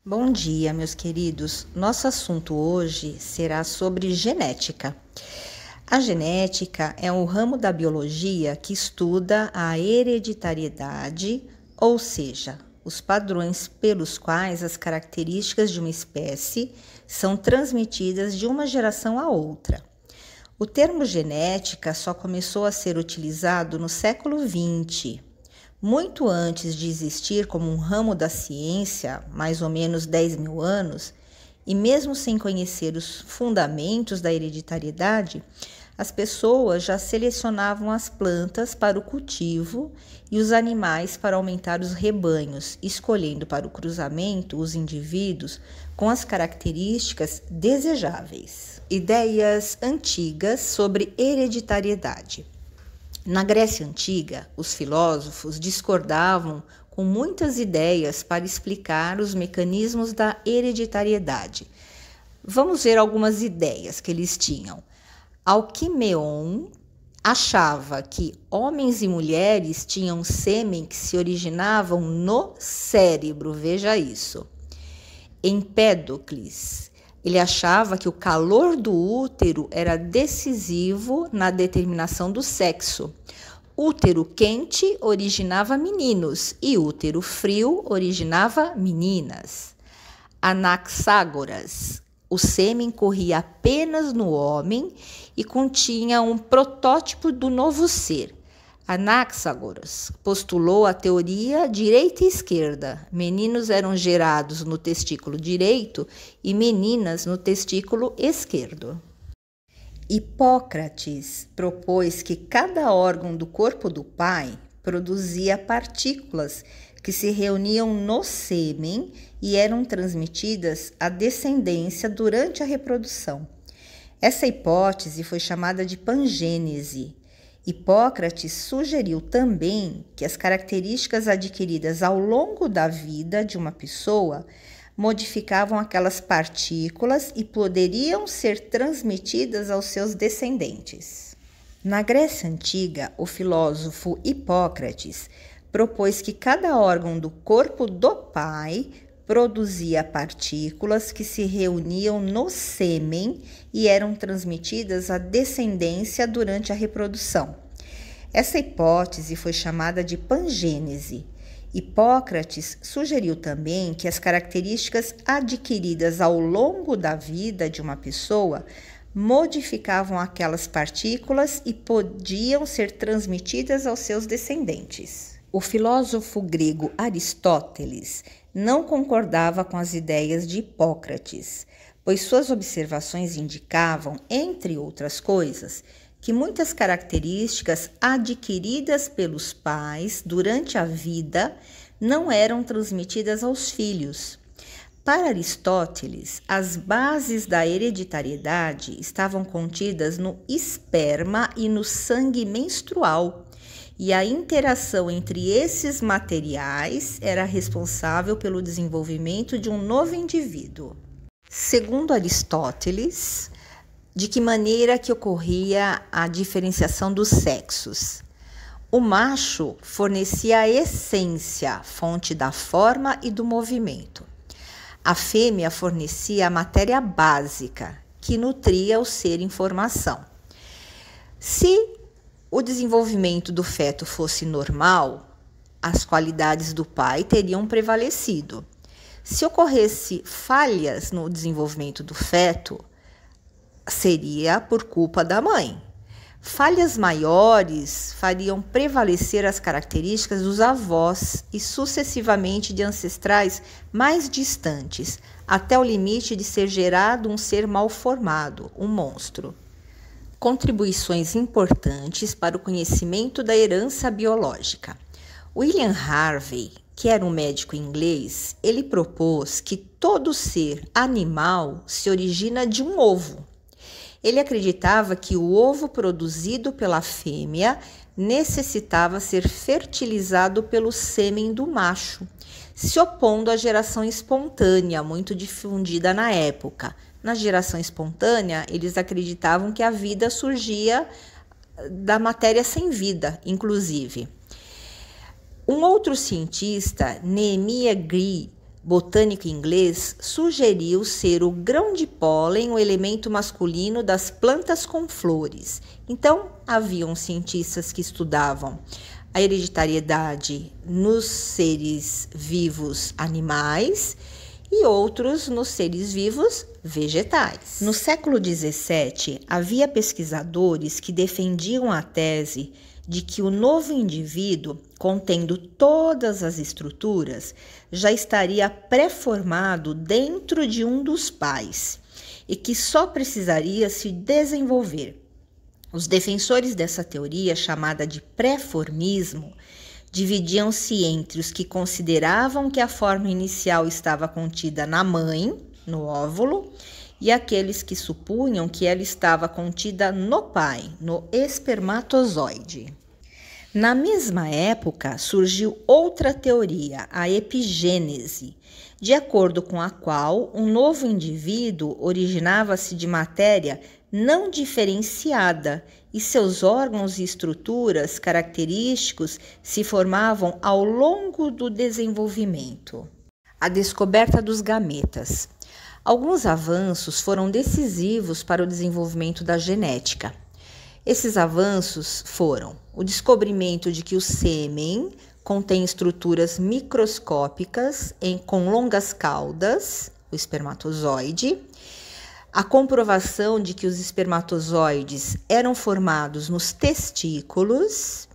Bom dia, meus queridos. Nosso assunto hoje será sobre genética. A genética é um ramo da biologia que estuda a hereditariedade, ou seja, os padrões pelos quais as características de uma espécie são transmitidas de uma geração a outra. O termo genética só começou a ser utilizado no século XX. Muito antes de existir como um ramo da ciência, mais ou menos 10 mil anos, e mesmo sem conhecer os fundamentos da hereditariedade, as pessoas já selecionavam as plantas para o cultivo e os animais para aumentar os rebanhos, escolhendo para o cruzamento os indivíduos com as características desejáveis. Ideias antigas sobre hereditariedade. Na Grécia Antiga, os filósofos discordavam com muitas ideias para explicar os mecanismos da hereditariedade. Vamos ver algumas ideias que eles tinham. Alquimeon achava que homens e mulheres tinham sêmen que se originavam no cérebro, veja isso. Empédocles, ele achava que o calor do útero era decisivo na determinação do sexo. Útero quente originava meninos e útero frio originava meninas. Anaxágoras, o sêmen corria apenas no homem e continha um protótipo do novo ser. Anaxágoras postulou a teoria direita e esquerda. Meninos eram gerados no testículo direito e meninas no testículo esquerdo. Hipócrates propôs que cada órgão do corpo do pai produzia partículas que se reuniam no sêmen e eram transmitidas à descendência durante a reprodução. Essa hipótese foi chamada de pangênese. Hipócrates sugeriu também que as características adquiridas ao longo da vida de uma pessoa modificavam aquelas partículas e poderiam ser transmitidas aos seus descendentes. Na Grécia Antiga, o filósofo Hipócrates propôs que cada órgão do corpo do pai produzia partículas que se reuniam no sêmen e eram transmitidas à descendência durante a reprodução. Essa hipótese foi chamada de pangênese. Hipócrates sugeriu também que as características adquiridas ao longo da vida de uma pessoa modificavam aquelas partículas e podiam ser transmitidas aos seus descendentes. O filósofo grego Aristóteles não concordava com as ideias de Hipócrates, pois suas observações indicavam, entre outras coisas, que muitas características adquiridas pelos pais durante a vida não eram transmitidas aos filhos. Para Aristóteles, as bases da hereditariedade estavam contidas no esperma e no sangue menstrual, e a interação entre esses materiais era responsável pelo desenvolvimento de um novo indivíduo. Segundo Aristóteles, de que maneira que ocorria a diferenciação dos sexos? O macho fornecia a essência, fonte da forma e do movimento. A fêmea fornecia a matéria básica, que nutria o ser em formação. Se o desenvolvimento do feto fosse normal, as qualidades do pai teriam prevalecido. Se ocorresse falhas no desenvolvimento do feto, seria por culpa da mãe. Falhas maiores fariam prevalecer as características dos avós e sucessivamente de ancestrais mais distantes, até o limite de ser gerado um ser mal formado, um monstro. Contribuições importantes para o conhecimento da herança biológica. William Harvey, que era um médico inglês, ele propôs que todo ser animal se origina de um ovo. Ele acreditava que o ovo produzido pela fêmea necessitava ser fertilizado pelo sêmen do macho, se opondo à geração espontânea, muito difundida na época. Na geração espontânea, eles acreditavam que a vida surgia da matéria sem vida, inclusive. Um outro cientista, Nehemiah Gree, botânico inglês, sugeriu ser o grão de pólen o elemento masculino das plantas com flores. Então, haviam cientistas que estudavam a hereditariedade nos seres vivos animais e outros nos seres vivos vegetais. No século XVII, havia pesquisadores que defendiam a tese de que o novo indivíduo, contendo todas as estruturas, já estaria pré-formado dentro de um dos pais e que só precisaria se desenvolver. Os defensores dessa teoria, chamada de pré-formismo, dividiam-se entre os que consideravam que a forma inicial estava contida na mãe, no óvulo, e aqueles que supunham que ela estava contida no pai, no espermatozoide. Na mesma época, surgiu outra teoria, a epigênese, de acordo com a qual um novo indivíduo originava-se de matéria não diferenciada e seus órgãos e estruturas característicos se formavam ao longo do desenvolvimento. A descoberta dos gametas. Alguns avanços foram decisivos para o desenvolvimento da genética. Esses avanços foram o descobrimento de que o sêmen contém estruturas microscópicas com longas caudas, o espermatozoide, a comprovação de que os espermatozoides eram formados nos testículos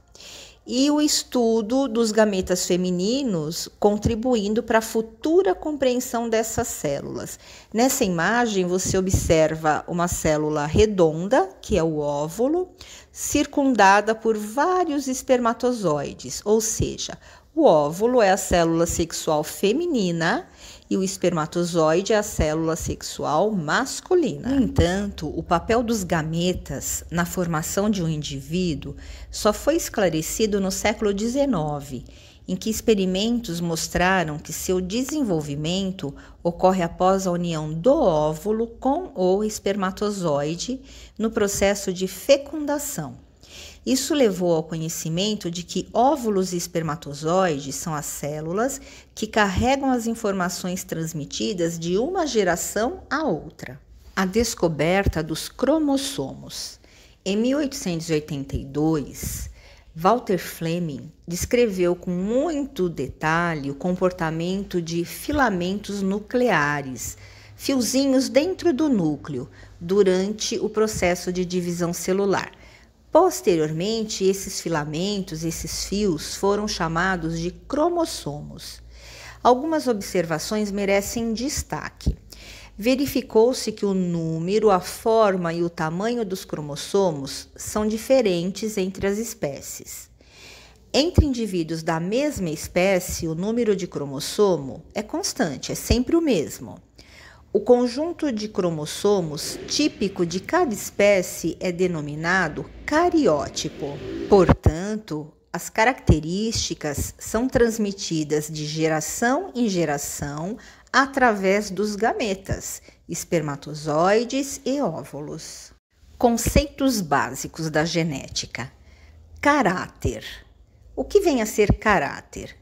e o estudo dos gametas femininos contribuindo para a futura compreensão dessas células. Nessa imagem você observa uma célula redonda, que é o óvulo, circundada por vários espermatozoides, ou seja, o óvulo é a célula sexual feminina e o espermatozoide é a célula sexual masculina. No entanto, o papel dos gametas na formação de um indivíduo só foi esclarecido no século XIX, em que experimentos mostraram que seu desenvolvimento ocorre após a união do óvulo com o espermatozoide no processo de fecundação. Isso levou ao conhecimento de que óvulos e espermatozoides são as células que carregam as informações transmitidas de uma geração a outra. A descoberta dos cromossomos. Em 1882, Walter Fleming descreveu com muito detalhe o comportamento de filamentos nucleares, fiozinhos dentro do núcleo, durante o processo de divisão celular. Posteriormente, esses filamentos, esses fios, foram chamados de cromossomos. Algumas observações merecem destaque. Verificou-se que o número, a forma e o tamanho dos cromossomos são diferentes entre as espécies. Entre indivíduos da mesma espécie, o número de cromossomo é constante, é sempre o mesmo. O conjunto de cromossomos típico de cada espécie é denominado cariótipo. Portanto, as características são transmitidas de geração em geração através dos gametas, espermatozoides e óvulos. Conceitos básicos da genética. Caráter. O que vem a ser caráter?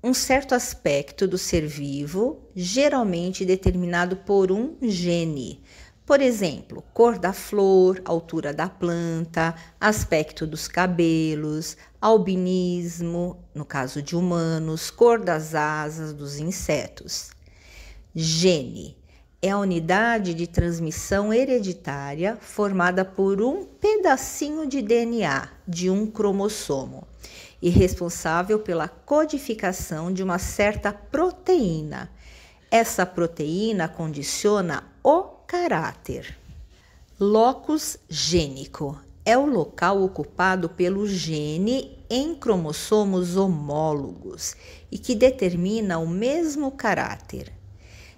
Um certo aspecto do ser vivo, geralmente determinado por um gene. Por exemplo, cor da flor, altura da planta, aspecto dos cabelos, albinismo, no caso de humanos, cor das asas dos insetos. Gene é a unidade de transmissão hereditária formada por um pedacinho de DNA de um cromossomo e responsável pela codificação de uma certa proteína. Essa proteína condiciona o caráter. Locus gênico é o local ocupado pelo gene em cromossomos homólogos e que determina o mesmo caráter.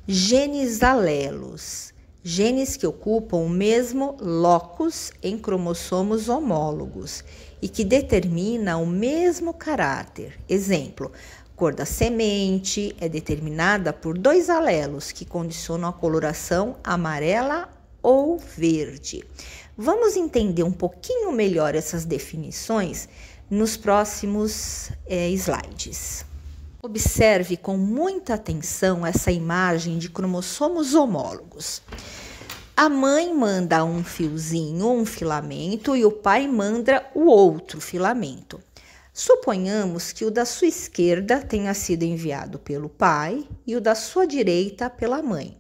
Genes alelos, genes que ocupam o mesmo locus em cromossomos homólogos e que determina o mesmo caráter. Exemplo, cor da semente é determinada por 2 alelos que condicionam a coloração amarela ou verde. Vamos entender um pouquinho melhor essas definições nos próximos slides. Observe com muita atenção essa imagem de cromossomos homólogos. A mãe manda um fiozinho, um filamento, e o pai manda o outro filamento. Suponhamos que o da sua esquerda tenha sido enviado pelo pai e o da sua direita pela mãe.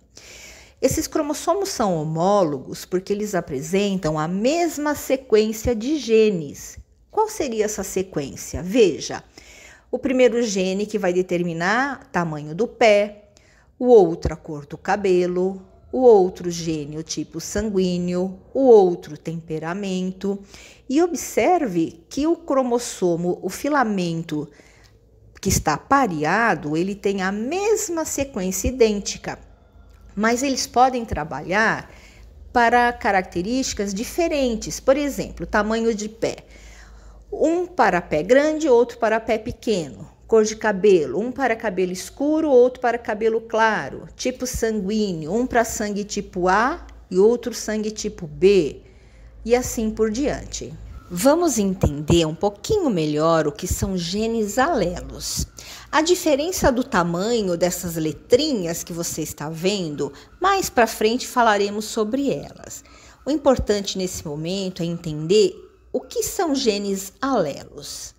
Esses cromossomos são homólogos porque eles apresentam a mesma sequência de genes. Qual seria essa sequência? Veja, o primeiro gene que vai determinar o tamanho do pé, o outro a cor do cabelo, o outro gene o tipo sanguíneo, o outro temperamento. E observe que o cromossomo, o filamento que está pareado, ele tem a mesma sequência idêntica, mas eles podem trabalhar para características diferentes. Por exemplo, tamanho de pé. Um para pé grande, outro para pé pequeno. Cor de cabelo, um para cabelo escuro, outro para cabelo claro. Tipo sanguíneo, um para sangue tipo A e outro sangue tipo B. E assim por diante. Vamos entender um pouquinho melhor o que são genes alelos. A diferença do tamanho dessas letrinhas que você está vendo, mais para frente falaremos sobre elas. O importante nesse momento é entender o que são genes alelos.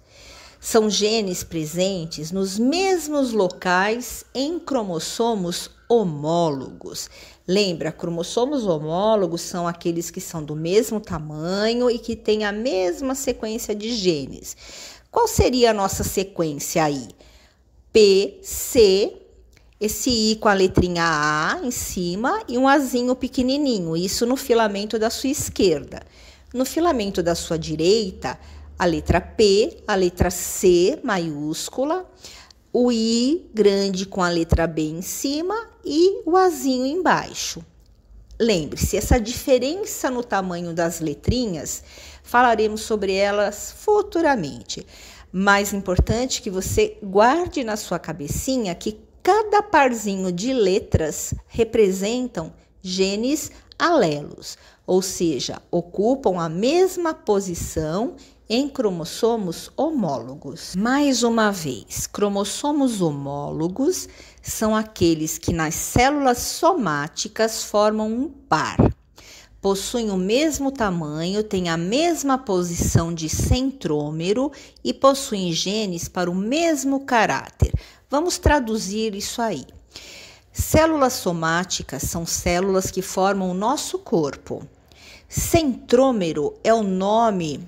São genes presentes nos mesmos locais em cromossomos homólogos. Lembra, cromossomos homólogos são aqueles que são do mesmo tamanho e que têm a mesma sequência de genes. Qual seria a nossa sequência aí? P, C, esse I com a letrinha A em cima e um Azinho pequenininho, isso no filamento da sua esquerda. No filamento da sua direita, a letra P, a letra C maiúscula, o I grande com a letra B em cima e o Azinho embaixo. Lembre-se, essa diferença no tamanho das letrinhas, falaremos sobre elas futuramente. Mais importante que você guarde na sua cabecinha que cada parzinho de letras representam genes alelos, ou seja, ocupam a mesma posição em cromossomos homólogos. Mais uma vez, cromossomos homólogos são aqueles que nas células somáticas formam um par. Possuem o mesmo tamanho, têm a mesma posição de centrômero e possuem genes para o mesmo caráter. Vamos traduzir isso aí. Células somáticas são células que formam o nosso corpo. Centrômero é o nome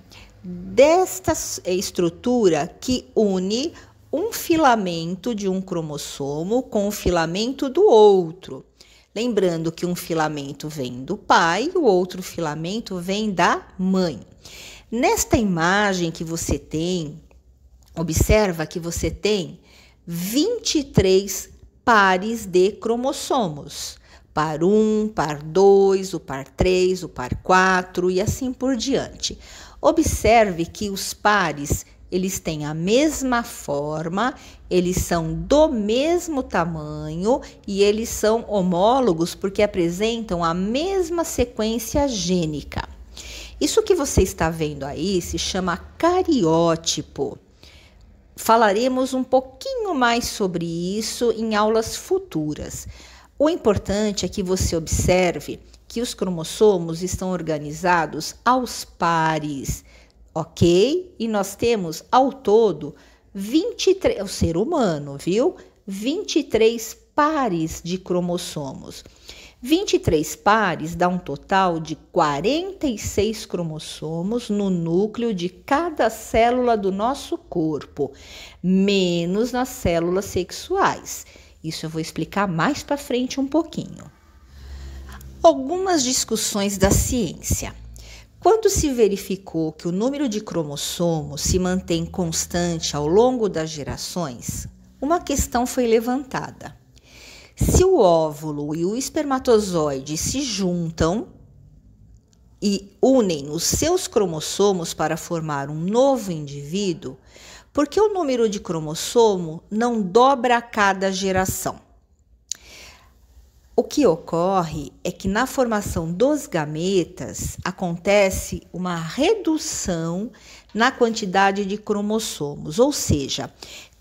desta estrutura que une um filamento de um cromossomo com o filamento do outro. Lembrando que um filamento vem do pai e o outro filamento vem da mãe. Nesta imagem que você tem, observa que você tem 23 pares de cromossomos. Par 1, par 2, o par 3, o par 4 e assim por diante. Observe que os pares, eles têm a mesma forma, eles são do mesmo tamanho e eles são homólogos porque apresentam a mesma sequência gênica. Isso que você está vendo aí se chama cariótipo. Falaremos um pouquinho mais sobre isso em aulas futuras. O importante é que você observe que os cromossomos estão organizados aos pares, ok? E nós temos ao todo 23, o ser humano, viu? 23 pares de cromossomos. 23 pares dá um total de 46 cromossomos no núcleo de cada célula do nosso corpo, menos nas células sexuais. Isso eu vou explicar mais para frente um pouquinho. Algumas discussões da ciência. Quando se verificou que o número de cromossomos se mantém constante ao longo das gerações, uma questão foi levantada. Se o óvulo e o espermatozoide se juntam e unem os seus cromossomos para formar um novo indivíduo, por que o número de cromossomo não dobra a cada geração? O que ocorre é que na formação dos gametas acontece uma redução na quantidade de cromossomos, ou seja,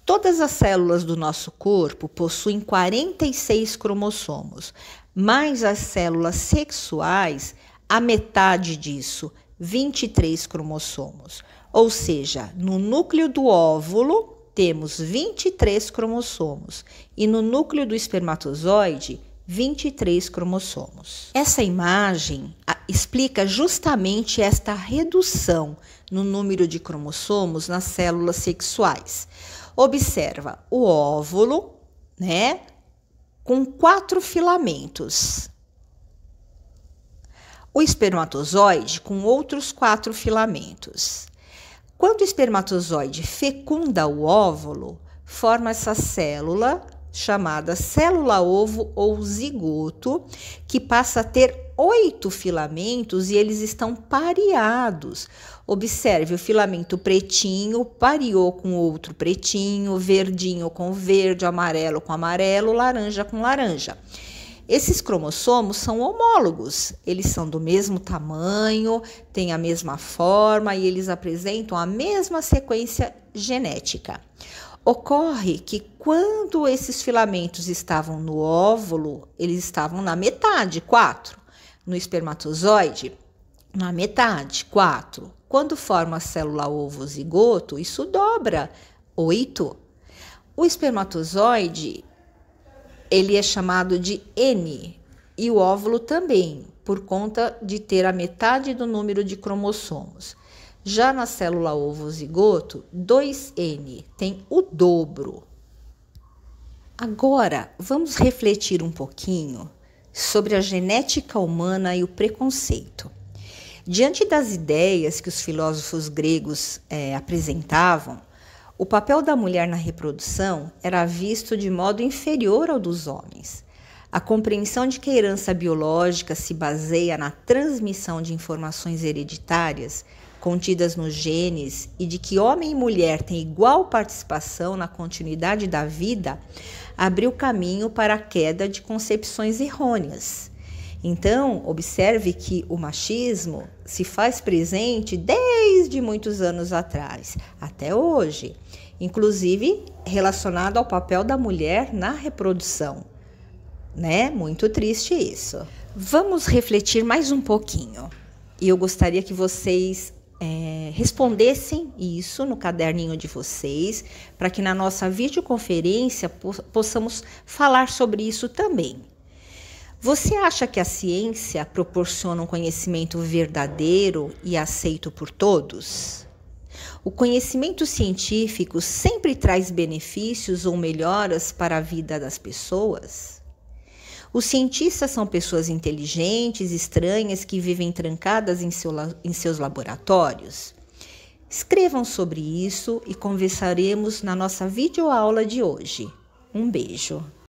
Todas as células do nosso corpo possuem 46 cromossomos, mas as células sexuais, a metade disso, 23 cromossomos. Ou seja, no núcleo do óvulo temos 23 cromossomos e no núcleo do espermatozoide, 23 cromossomos. Essa imagem explica justamente esta redução no número de cromossomos nas células sexuais. Observa o óvulo, né, com 4 filamentos. O espermatozoide com outros 4 filamentos. Quando o espermatozoide fecunda o óvulo, forma essa célula chamada célula-ovo ou zigoto, que passa a ter 8 filamentos e eles estão pareados. Observe, o filamento pretinho pareou com outro pretinho, verdinho com verde, amarelo com amarelo, laranja com laranja. Esses cromossomos são homólogos, eles são do mesmo tamanho, têm a mesma forma e eles apresentam a mesma sequência genética. Ocorre que quando esses filamentos estavam no óvulo, eles estavam na metade, 4. No espermatozoide, na metade, 4. Quando forma a célula ovo zigoto, isso dobra, 8. O espermatozoide, ele é chamado de N, e o óvulo também, por conta de ter a metade do número de cromossomos. Já na célula ovo zigoto, 2N, tem o dobro. Agora, vamos refletir um pouquinho sobre a genética humana e o preconceito. Diante das ideias que os filósofos gregos apresentavam, o papel da mulher na reprodução era visto de modo inferior ao dos homens. A compreensão de que a herança biológica se baseia na transmissão de informações hereditárias contidas nos genes e de que homem e mulher têm igual participação na continuidade da vida, abriu caminho para a queda de concepções errôneas. Então, observe que o machismo se faz presente desde muitos anos atrás, até hoje, inclusive relacionado ao papel da mulher na reprodução, né? Muito triste isso. Vamos refletir mais um pouquinho. E eu gostaria que vocês respondessem isso no caderninho de vocês, para que na nossa videoconferência possamos falar sobre isso também. Você acha que a ciência proporciona um conhecimento verdadeiro e aceito por todos? O conhecimento científico sempre traz benefícios ou melhoras para a vida das pessoas? Os cientistas são pessoas inteligentes, estranhas, que vivem trancadas em seus laboratórios? Escrevam sobre isso e conversaremos na nossa videoaula de hoje. Um beijo!